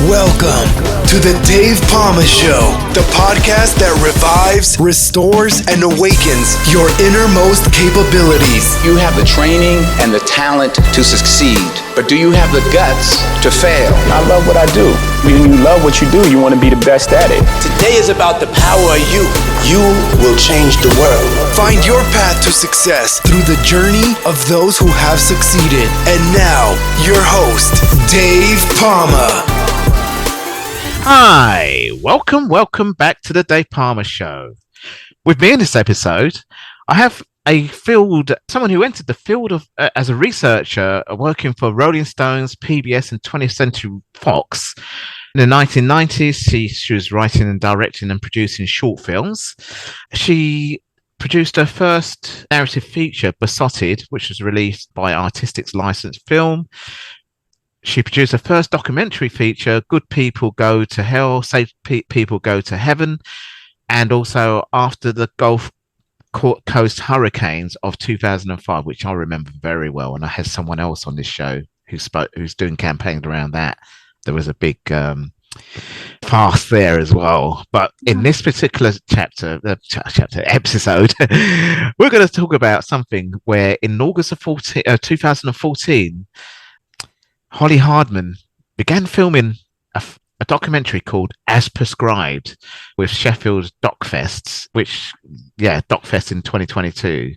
Welcome to the Dave Palma Show, the podcast that revives, restores, and awakens your innermost capabilities. You have the training and the talent to succeed, but do you have the guts to fail? I love what I do. When you love what you do, you want to be the best at it. Today is about the power of you. You will change the world. Find your path to success through the journey of those who have succeeded. And now, your host, Dave Palma. Hi, welcome back to the Dave Palma Show. With me in this episode, I have someone who entered the field of as a researcher working for Rolling Stones, PBS, and 20th Century Fox. In the 1990s, she was writing and directing and producing short films. She produced her first narrative feature, Besotted, which was released by Artistic's Licensed Film. She produced her first documentary feature, Good People Go to Hell, Safe People Go to Heaven, and also After the Gulf Coast Hurricanes of 2005, which I remember very well. And I had someone else on this show who's doing campaigns around that. There was a big fast there as well. But in this particular episode, we're going to talk about something where in August of 2014, Holly Hardman began filming a documentary called As Prescribed with Sheffield DocFests, DocFest in 2022,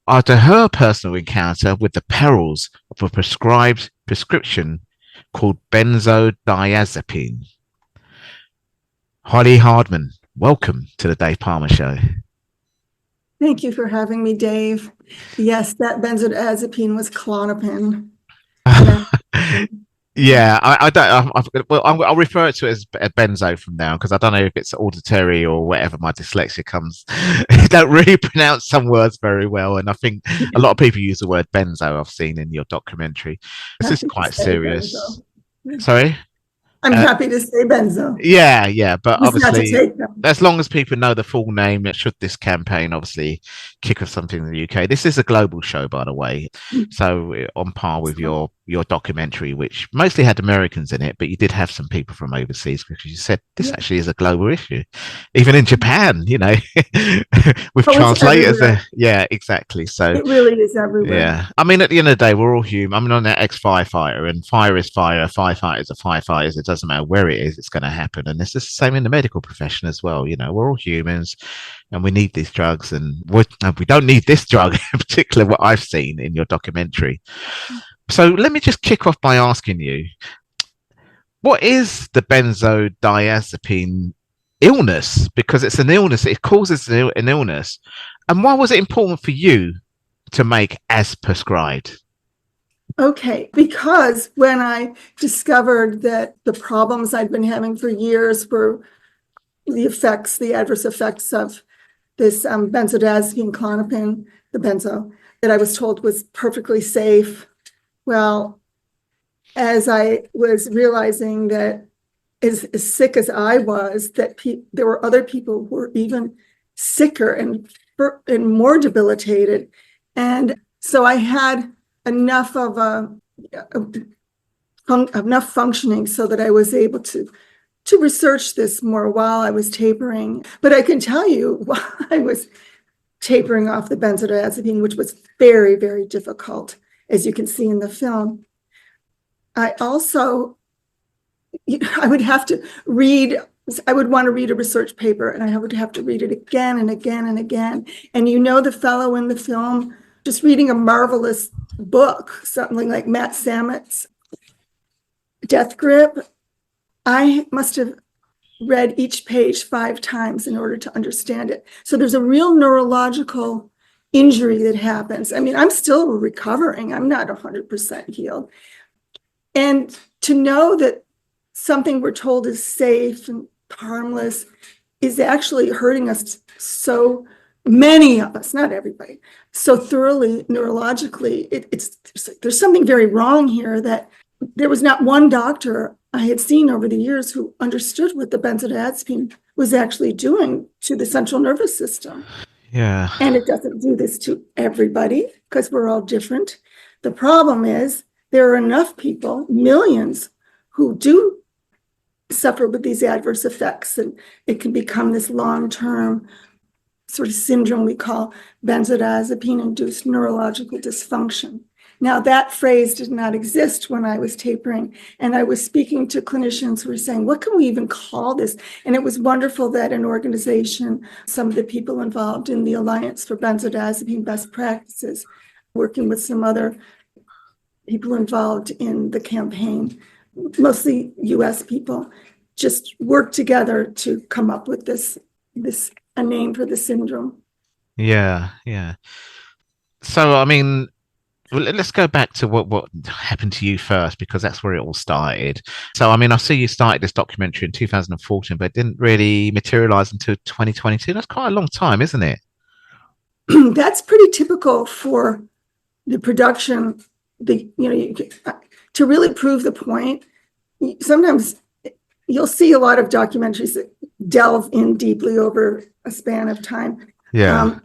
after her personal encounter with the perils of a prescribed prescription called benzodiazepine. Holly Hardman, welcome to the Dave Palma Show. Thank you for having me, Dave. Yes, that benzodiazepine was Klonopin. Yeah, I don't. I'll refer it to it as benzo from now because I don't know if it's auditory or whatever. My dyslexia comes. I don't really pronounce some words very well, and I think a lot of people use the word benzo. I've seen in your documentary. This is quite serious. Benzo. Sorry. I'm happy to say benzo. Yeah, but obviously, as long as people know the full name, should this campaign obviously kick off something in the UK. This is a global show, by the way, so on par with your documentary, which mostly had Americans in it, but you did have some people from overseas because you said this actually is a global issue, even in Japan, with translators there. Yeah, exactly. So it really is everywhere. Yeah, I mean, at the end of the day, we're all human. I'm an ex-firefighter, and fire is fire. Firefighters are firefighters. It doesn't matter where it is, it's going to happen. And it's the same in the medical profession as well. We're all humans and we need these drugs, and we don't need this drug in particular, what I've seen in your documentary. So let me just kick off by asking you, what is the benzodiazepine illness? Because it's an illness, it causes an illness. And why was it important for you to make As Prescribed? Okay, because when I discovered that the problems I'd been having for years were the adverse effects of this benzodiazepine, Klonopin, the benzo, that I was told was perfectly safe. Well, as I was realizing that as sick as I was, that there were other people who were even sicker and more debilitated. And so I had enough enough functioning so that I was able to research this more while I was tapering. But I can tell you, while I was tapering off the benzodiazepine, which was very, very difficult, as you can see in the film, I also, I would want to read a research paper, and I would have to read it again and again and again. And the fellow in the film, just reading a marvelous book, something like Matt Samet's Death Grip, I must have read each page 5 times in order to understand it. So there's a real neurological injury that happens. I mean, I'm still recovering. I'm not 100% healed. And to know that something we're told is safe and harmless is actually hurting us, so many of us, not everybody, so thoroughly neurologically, there's something very wrong here, that there was not one doctor I had seen over the years who understood what the benzodiazepine was actually doing to the central nervous system. Yeah. And it doesn't do this to everybody because we're all different. The problem is there are enough people, millions, who do suffer with these adverse effects, and it can become this long-term sort of syndrome we call benzodiazepine-induced neurological dysfunction. Now, that phrase did not exist when I was tapering, and I was speaking to clinicians who were saying, what can we even call this? And it was wonderful that an organization, some of the people involved in the Alliance for Benzodiazepine Best Practices, working with some other people involved in the campaign, mostly US people, just worked together to come up with this a name for the syndrome. Yeah. So, I mean, well, let's go back to what happened to you first, because that's where it all started. So, I mean, I see you started this documentary in 2014, but it didn't really materialize until 2022. That's quite a long time, isn't it? That's pretty typical for the production. To really prove the point, sometimes you'll see a lot of documentaries that delve in deeply over a span of time. Yeah.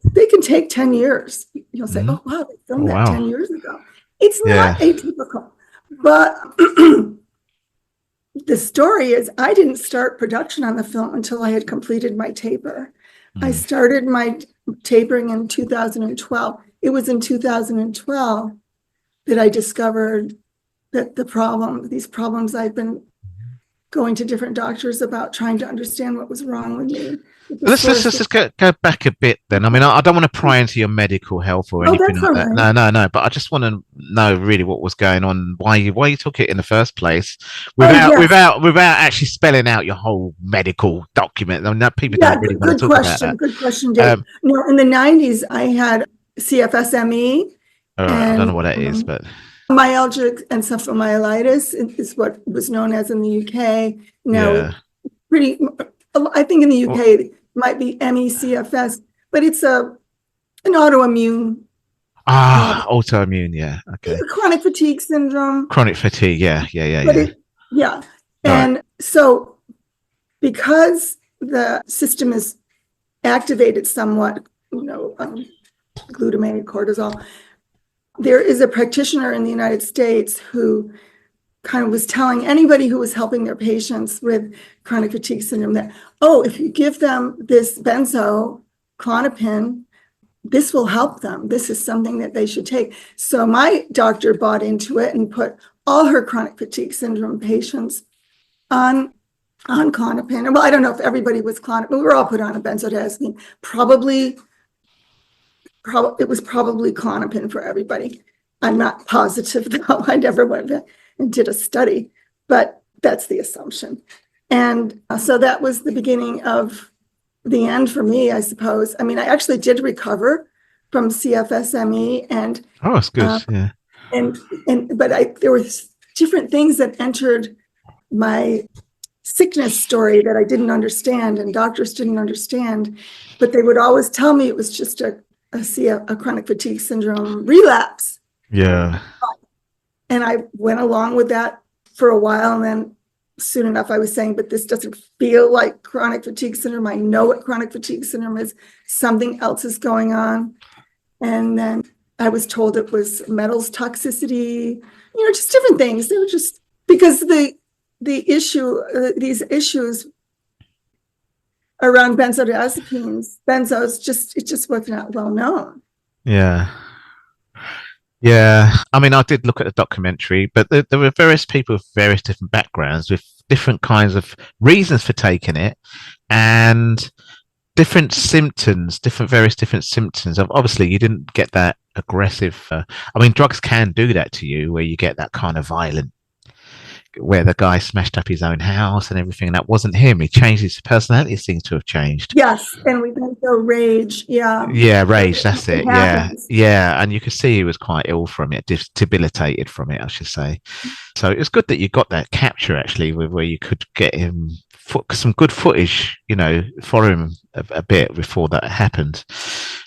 They can take 10 years. You'll say, oh, wow, they filmed that 10 years ago. It's not atypical. But the story is, I didn't start production on the film until I had completed my taper. I started my tapering in 2012. It was in 2012 that I discovered that these problems I've been going to different doctors about, trying to understand what was wrong with me. Let's just go back a bit then. I mean, I don't want to pry into your medical health or anything like that. Right. No. But I just want to know really what was going on, why you took it in the first place, without actually spelling out your whole medical document. I mean, people don't really want to talk about that. Good question, Dave. In the 90s, I had CFSME. I don't know what that is, but myalgic encephalomyelitis is what was known as in the UK. I think in the UK it might be MECFS, but it's an autoimmune. Autoimmune, yeah. Okay. Chronic fatigue syndrome. Chronic fatigue, yeah. And so because the system is activated somewhat, glutamate, cortisol, there is a practitioner in the United States who kind of was telling anybody who was helping their patients with chronic fatigue syndrome that, if you give them this benzo, Klonopin, this will help them. This is something that they should take. So my doctor bought into it and put all her chronic fatigue syndrome patients on Klonopin. Well, I don't know if everybody was Klonopin, but we were all put on a benzodiazepine. It was probably Klonopin for everybody. I'm not positive, though. I never went back and did a study, but that's the assumption. And so that was the beginning of the end for me, I suppose. I mean, I actually did recover from CFSME, and that's good. But there were different things that entered my sickness story that I didn't understand, and doctors didn't understand. But they would always tell me it was just a chronic fatigue syndrome relapse. Yeah. And I went along with that for a while, and then soon enough I was saying, but this doesn't feel like chronic fatigue syndrome. I know what chronic fatigue syndrome is. Something else is going on. And then I was told it was metals toxicity, just different things. They were just because the issue, these issues around benzodiazepines, it just was not well known. Yeah. I mean, I did look at the documentary, but there were various people with various different backgrounds with different kinds of reasons for taking it and different symptoms, various different symptoms. Obviously, you didn't get that aggressive. I mean, drugs can do that to you, where you get that kind of violent, where the guy smashed up his own house and everything. That wasn't him. He changed his personality. Seems to have changed. Yes, and we then go rage. Yeah, rage. That's it. Yeah, and you could see he was quite ill from it, debilitated from it, I should say. So it was good that you got that capture actually, where you could get him some good footage, for him a bit before that happened.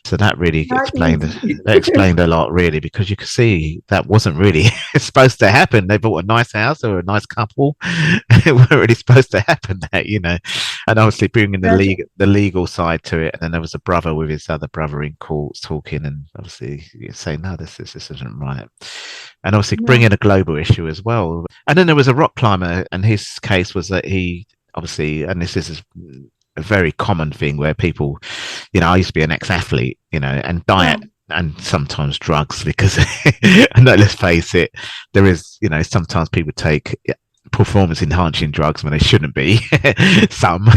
So that really Not easy. explained a lot, really, because you could see that wasn't really supposed to happen. They bought a nice house, they were a nice couple. It wasn't really supposed to happen, that, and obviously bringing the legal side to it. And then there was a brother with his other brother in court talking, and obviously saying, no, this isn't right. And obviously bringing a global issue as well. And then there was a rock climber, and his case was that he obviously, and this is a very common thing where people, I used to be an ex-athlete, and diet and sometimes drugs, because no, let's face it, there is, sometimes people take performance enhancing drugs when they shouldn't be, some,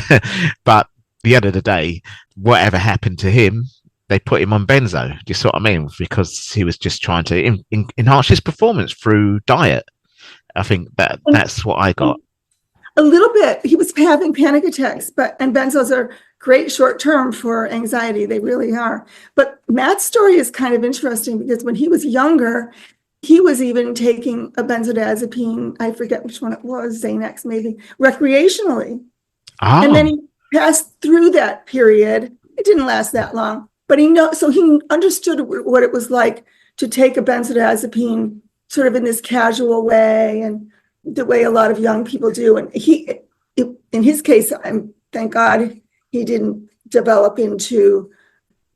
but at the end of the day, whatever happened to him, they put him on benzo. Do you see what I mean? Because he was just trying to enhance his performance through diet. I think that's what I got. A little bit. He was having panic attacks, and benzos are great short term for anxiety. They really are. But Matt's story is kind of interesting because when he was younger, he was even taking a benzodiazepine. I forget which one it was, Xanax maybe, recreationally. Oh. And then he passed through that period. It didn't last that long, but so he understood what it was like to take a benzodiazepine sort of in this casual way and the way a lot of young people do. And in his case, thank God he didn't develop into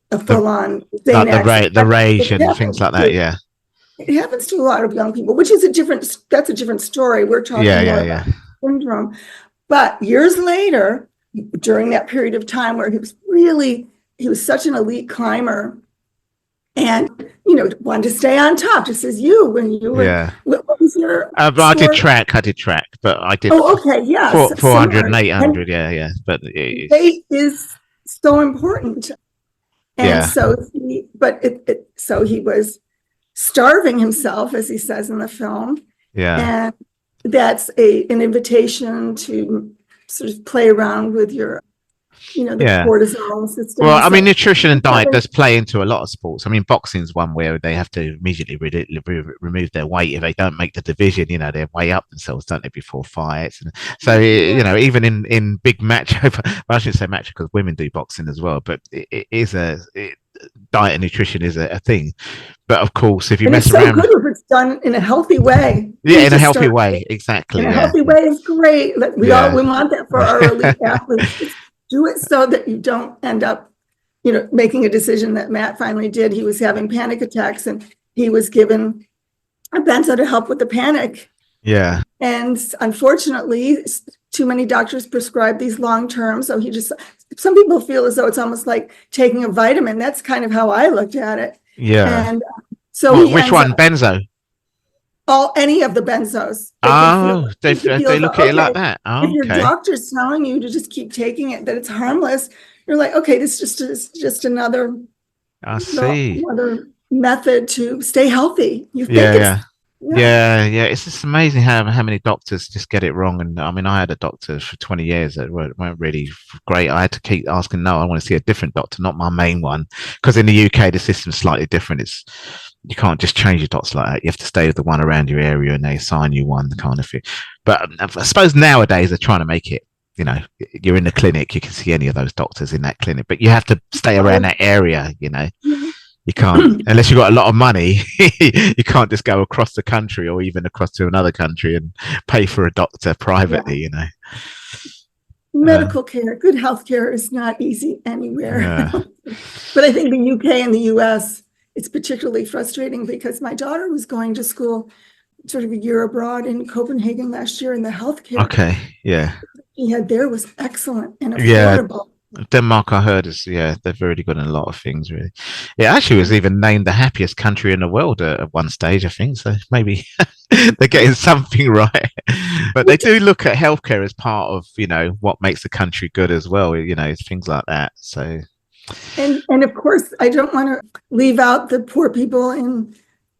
a full-on Xanax. The rage and things like that. Yeah. It happens to a lot of young people, which is that's a different story. We're talking about syndrome. But years later, during that period of time where he was such an elite climber, and wanted to stay on top, just as you when you were. What was your? I did track, but I did. Oh, okay, yeah, 400 and 800, yeah. But weight is so important, and so he was starving himself, as he says in the film. Yeah, and that's an invitation to sort of play around with your. The cortisol system. Well, I mean, nutrition and diet does play into a lot of sports. I mean, boxing's one where they have to immediately remove their weight if they don't make the division. They weigh up themselves, don't they, before fights? And so, even in big match, well, I shouldn't say match because women do boxing as well, but diet and nutrition is a thing. But of course, if you mess around, good if it's done in a healthy way. In a healthy way, exactly. In a healthy way is great. We want that for our elite athletes. Do it so that you don't end up, making a decision that Matt finally did. He was having panic attacks and he was given a benzo to help with the panic. Yeah. And unfortunately, too many doctors prescribe these long term. So some people feel as though it's almost like taking a vitamin. That's kind of how I looked at it. Yeah. And so which one? Benzo? Any of the benzos. They look at it like that. Oh, if your doctor's telling you to just keep taking it, that it's harmless, you're like, okay, this is just another. I see. Another method to stay healthy. You think Yeah. It's just amazing how many doctors just get it wrong. And I mean, I had a doctor for 20 years that weren't really great. I had to keep asking, no, I want to see a different doctor, not my main one, because in the UK the system's slightly different. You can't just change your dots like that. You have to stay with the one around your area and they assign you one, kind of thing. But I suppose nowadays they're trying to make it, you're in the clinic, you can see any of those doctors in that clinic, but you have to stay around that area, You can't, unless you've got a lot of money, you can't just go across the country or even across to another country and pay for a doctor privately, Medical care, good health care is not easy anywhere. Yeah. But I think the UK and the US, it's particularly frustrating because my daughter was going to school sort of a year abroad in Copenhagen last year, and the healthcare she had there was excellent and affordable. Denmark, I heard, they're very good in a lot of things, really. It actually was even named the happiest country in the world at one stage, I think. So maybe they're getting something right. But they do look at healthcare as part of, what makes the country good as well, things like that. So. And of course, I don't want to leave out the poor people in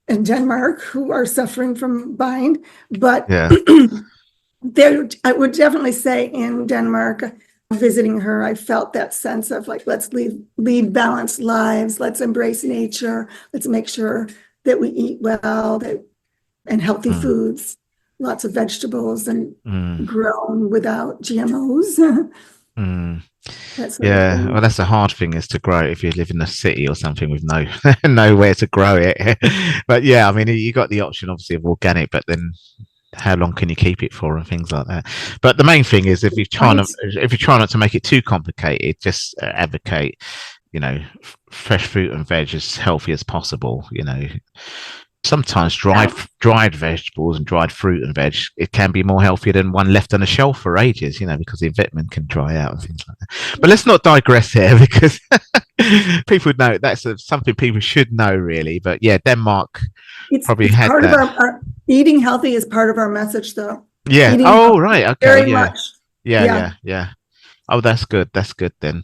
Denmark who are suffering from bind, but I would definitely say in Denmark, visiting her, I felt that sense of like, let's lead balanced lives, let's embrace nature, let's make sure that we eat well and healthy foods, lots of vegetables and grown without GMOs. Mm. that sort of Yeah, thing. well, that's the hard thing is to grow it if you live in a city or something with no nowhere to grow it. But yeah, I mean, you got the option obviously of organic, but then how long can you keep it for and things like that. But the main thing is Right. if you try not to make it too complicated, just advocate, fresh fruit and veg as healthy as possible. Sometimes Yeah. dried vegetables and dried fruit and veg, it can be more healthier than one left on the shelf for ages, because the vitamin can dry out and things like that. But let's not digress here because people know that's something people should know really. But yeah, Denmark probably It's had part of that. our eating healthy is part of our message, though. Yeah. Eating Oh, healthy, right. Okay. very Yeah. much. Yeah. Yeah. Yeah. Yeah. Oh, that's good. That's good then.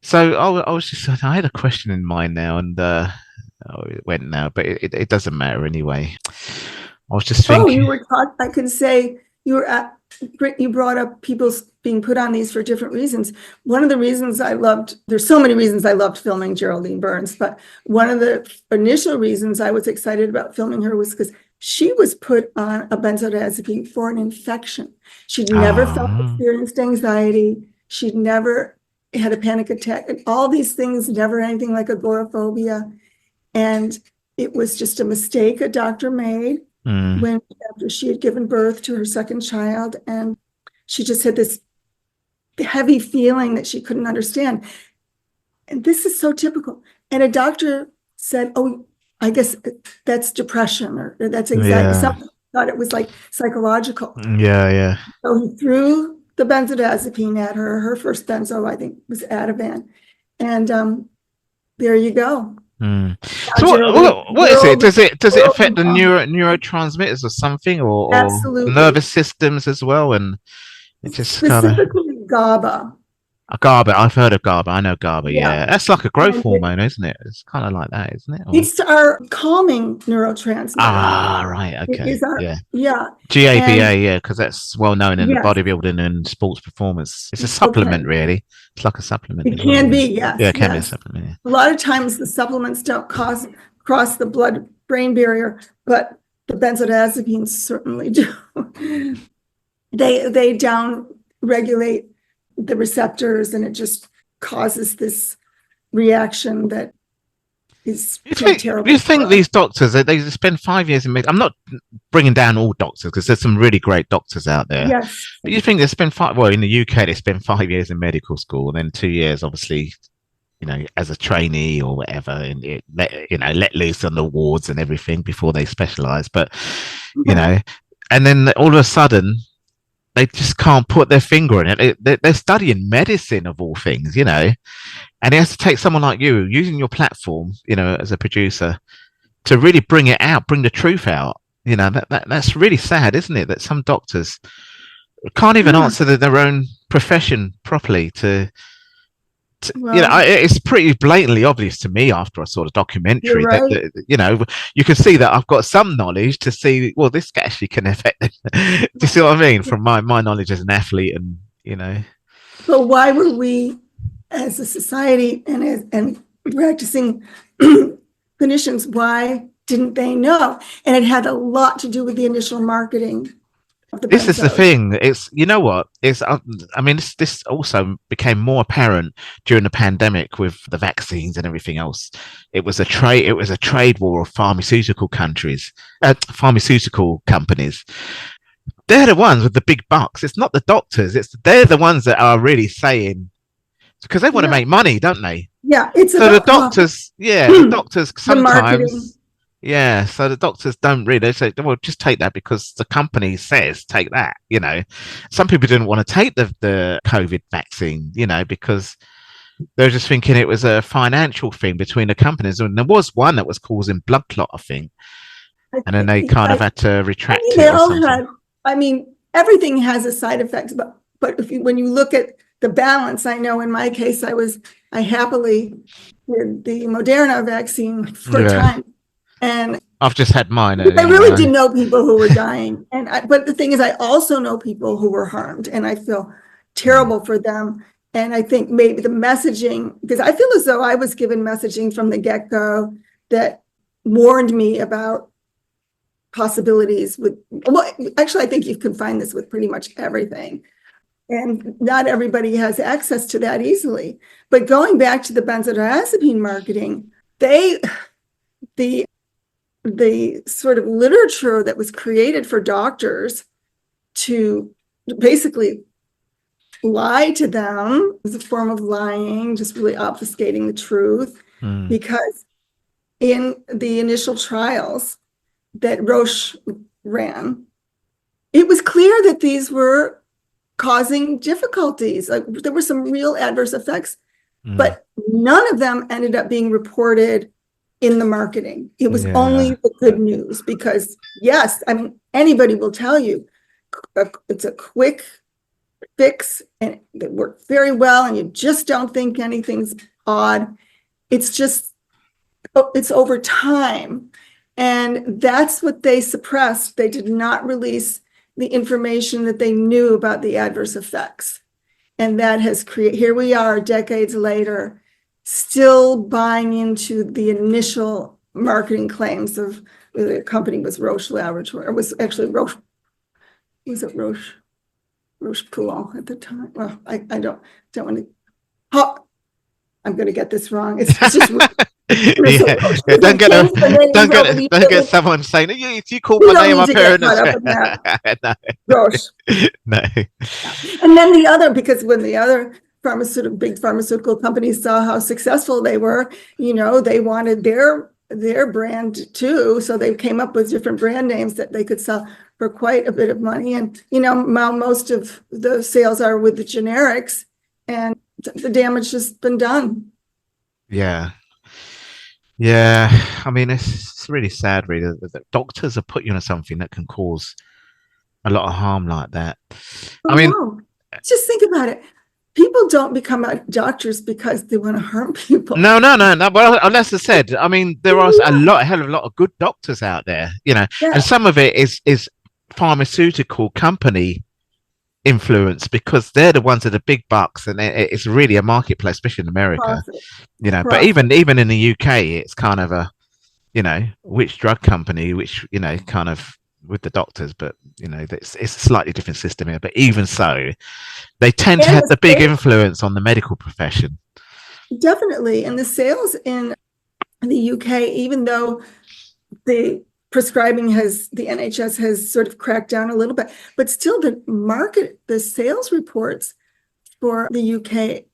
So I was just, I had a question in mind now and it went now, but it doesn't matter anyway. I was just Oh, thinking, I could say you brought up people being put on these for different reasons. One of the reasons there's so many reasons I loved filming Geraldine Burns, but one of the initial reasons I was excited about filming her was because she was put on a benzodiazepine for an infection. She'd never oh, experienced anxiety. She'd never had a panic attack, and all these things, never anything like agoraphobia. And it was just a mistake a doctor made mm, after she had given birth to her second child, and she just had this heavy feeling that she couldn't understand. And this is so typical. And a doctor said, "Oh, I guess that's depression or that's anxiety." yeah, Some thought it was like psychological. yeah, yeah. So he threw the benzodiazepine at her. Her first benzo, I think, was Ativan. And there you go. Mm. Now, So Geraldine, what is it? Does it affect the neurotransmitters or something, or the absolutely. nervous systems as well? And it just kind of Specifically GABA. GABA. I've heard of GABA. I know GABA. Yeah. Yeah, that's like a growth And hormone, isn't it? It's kind of like that, isn't it? Or... it's our calming neurotransmitter. Ah, right. It Okay. is our, Yeah. yeah. And GABA. Yeah, because that's well known in the yes, bodybuilding and sports performance. It's a okay. supplement, really. It's like a supplement It as well. can Yeah. be, Yeah, yes, it can be a yes. supplement. Yeah. A lot of times the supplements don't cross the blood-brain barrier, but the benzodiazepines certainly do. They down regulate the receptors, and it just causes this reaction that is terrible. You think these doctors they spend 5 years in med? I'm not bringing down all doctors because there's some really great doctors out there. Yes. But you think they spend in the UK they spend 5 years in medical school and then 2 years obviously as a trainee or whatever, and let loose on the wards and everything before they specialize. But and then all of a sudden they just can't put their finger in it. They're studying medicine of all things, and it has to take someone like you using your platform, as a producer, to really bring it out, bring the truth out. That's really sad, isn't it? That some doctors can't even answer their own profession properly. It's pretty blatantly obvious to me after I saw the documentary Right. that you can see that I've got some knowledge to see. Well, this actually can affect. Do you see what I mean? From my knowledge as an athlete, and. So why were we, as a society and practicing clinicians, why didn't they know? And it had a lot to do with the initial marketing of the This is the benzos. thing. It's this also became more apparent during the pandemic with the vaccines and everything else. It was a trade war of pharmaceutical companies. They're the ones with the big bucks. It's not the doctors. They're the ones that are really saying, because they want to make money, don't they? Yeah, it's So the about doctors, the doctors the marketing. sometimes, yeah. So the doctors don't really. They say, well, just take that because the company says take that. Some people didn't want to take the COVID vaccine, because they're just thinking it was a financial thing between the companies, and there was one that was causing blood clot, I think, and then they kind of had to retract it. They all had. I mean, everything has a side effect, but when you look at the balance, I know in my case, I happily did the Moderna vaccine for a time, and I've just had mine. I really did know people who were dying, but the thing is, I also know people who were harmed, and I feel terrible for them. And I think maybe the messaging, because I feel as though I was given messaging from the get-go that warned me about possibilities with, well, actually, I think you can find this with pretty much everything. And not everybody has access to that easily. But going back to the benzodiazepine marketing, the sort of literature that was created for doctors to basically lie to them is a form of lying, just really obfuscating the truth. Because in the initial trials that Roche ran, it was clear that these were causing difficulties. Like there were some real adverse effects, but none of them ended up being reported in the marketing. It was only the good news because, yes, I mean, anybody will tell you it's a quick fix and they work very well and you just don't think anything's odd. It's just, it's over time. And that's what they suppressed. They did not release the information that they knew about the adverse effects. And that has created, here we are decades later, still buying into the initial marketing claims of the company was Roche Laboratory, or was actually Roche, was it Roche Poulenc at the time? Well, I don't want to, I'm going to get this wrong. It's just don't get someone saying you called my name up here. No. Roche. No. And then the other, because when the other big pharmaceutical companies saw how successful they were, they wanted their brand too. So they came up with different brand names that they could sell for quite a bit of money. And, now most of the sales are with the generics and the damage has been done. Yeah. I mean, it's really sad, really, that doctors are put you on something that can cause a lot of harm like that. Just think about it. People don't become doctors because they want to harm people. No. Well, as I said, I mean, there are a hell of a lot of good doctors out there, and some of it is pharmaceutical company influence because they're the ones that are big bucks, and it's really a marketplace, especially in America. But even in the UK, it's kind of a, which drug company, which kind of with the doctors, but it's a slightly different system here. But even so, they tend to have the big influence on the medical profession. Definitely, and the sales in the UK, even though the prescribing the NHS has sort of cracked down a little bit, but still the sales reports for the UK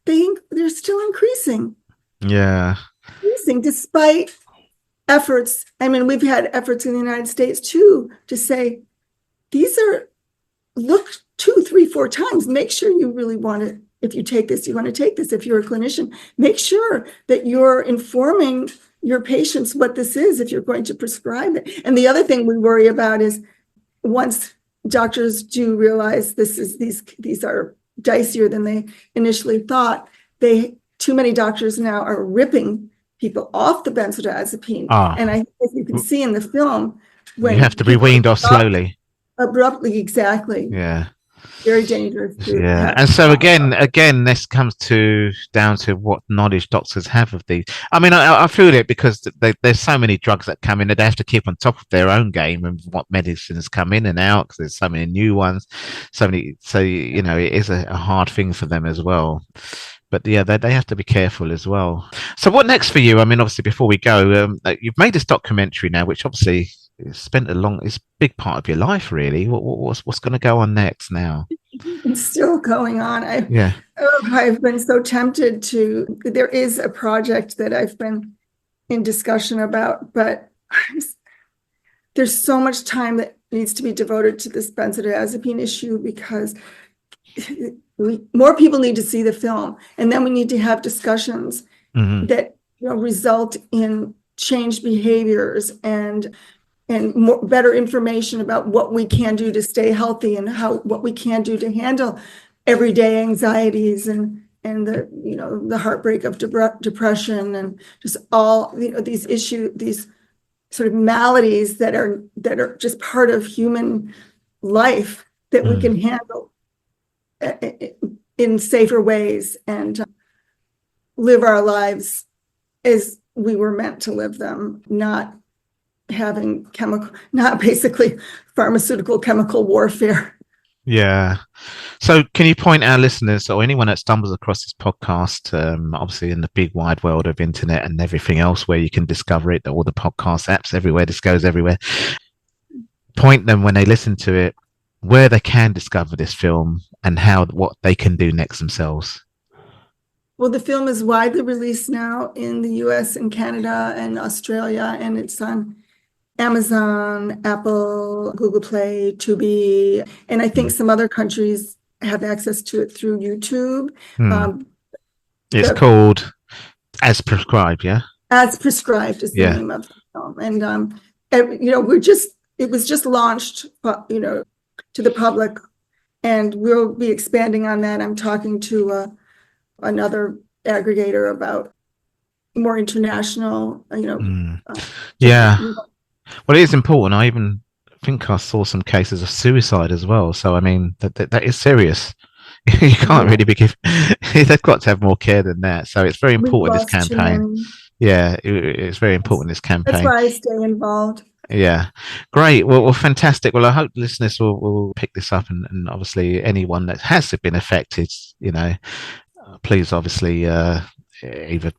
they're still increasing. Yeah. Increasing despite efforts. I mean, we've had efforts in the United States too to say, look 2, 3, 4 times, make sure you really want it. If you take this, you want to take this. If you're a clinician, make sure that you're informing your patients what this is if you're going to prescribe it. And the other thing we worry about is once doctors do realize these are dicier than they initially thought, too many doctors now are ripping people off the benzodiazepine. And I think as you can see in the film, when you have to be weaned off slowly. Abruptly, exactly. Yeah. Very dangerous. Yeah, and so again, this comes down to what knowledge doctors have of these. I mean, I feel it because there's so many drugs that come in that they have to keep on top of their own game and what medicines come in and out because there's so many new ones, so it is a hard thing for them as well. But yeah, they have to be careful as well. So what next for you? I mean, obviously, before we go, you've made this documentary now, which obviously spent it's a big part of your life, really. What's going to go on next now? It's still going on. I've been so tempted to. There is a project that I've been in discussion about, but there's so much time that needs to be devoted to this benzodiazepine issue because more people need to see the film, and then we need to have discussions that result in changed behaviors and better information about what we can do to stay healthy and what we can do to handle everyday anxieties and the heartbreak of depression and just all these issues, these sort of maladies that are just part of human life that we can handle in safer ways and live our lives as we were meant to live them, not having basically pharmaceutical chemical warfare Yeah. So can you point our listeners or anyone that stumbles across this podcast, obviously in the big wide world of internet and everything else where you can discover it, all the podcast apps everywhere, this goes everywhere, point them when they listen to it, where they can discover this film and what they can do next themselves. Well, the film is widely released now in the US and Canada and Australia, and it's on Amazon, Apple, Google Play, Tubi, and I think some other countries have access to it through YouTube. It's called As Prescribed, yeah? As Prescribed is the name of the film. And, it was just launched, to the public, and we'll be expanding on that. I'm talking to another aggregator about more international, Well, it is important. I even think I saw some cases of suicide as well. So, I mean, that is serious. You can't really be they've got to have more care than that. So it's very important, this campaign. Yeah, it's very important, this campaign. That's why I stay involved. Yeah, great. Well, fantastic. Well, I hope listeners will pick this up, and obviously anyone that has been affected, please obviously either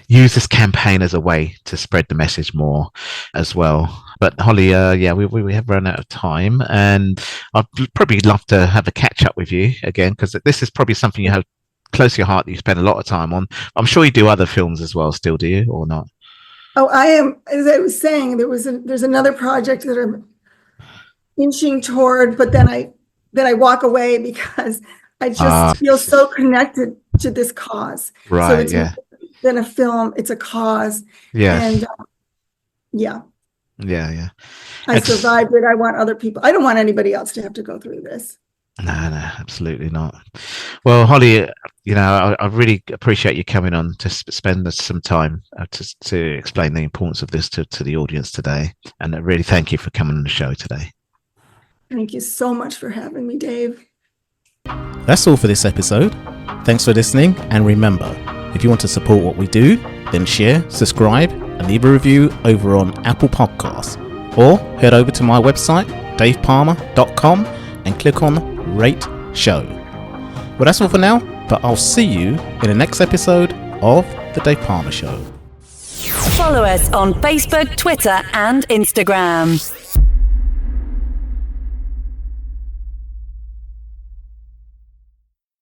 use this campaign as a way to spread the message more as well. But Holly, we have run out of time, and I'd probably love to have a catch up with you again, because this is probably something you have close to your heart that you spend a lot of time on. I'm sure you do other films as well still, do you, or not? Oh, I am. As I was saying, there's another project that I'm inching toward, but then I walk away because I just feel so connected to this cause. Right. So than a film, it's a cause. Yeah. And Yeah. I survived it. I want other people. I don't want anybody else to have to go through this. No, absolutely not. Well, Holly, I really appreciate you coming on to spend some time to explain the importance of this to the audience today. And I really thank you for coming on the show today. Thank you so much for having me, Dave. That's all for this episode. Thanks for listening. And remember, if you want to support what we do, then share, subscribe, and leave a review over on Apple Podcasts. Or head over to my website, davepalmer.com, and click on Rate Show. Well, that's all for now, but I'll see you in the next episode of The Dave Palmer Show. Follow us on Facebook, Twitter, and Instagram.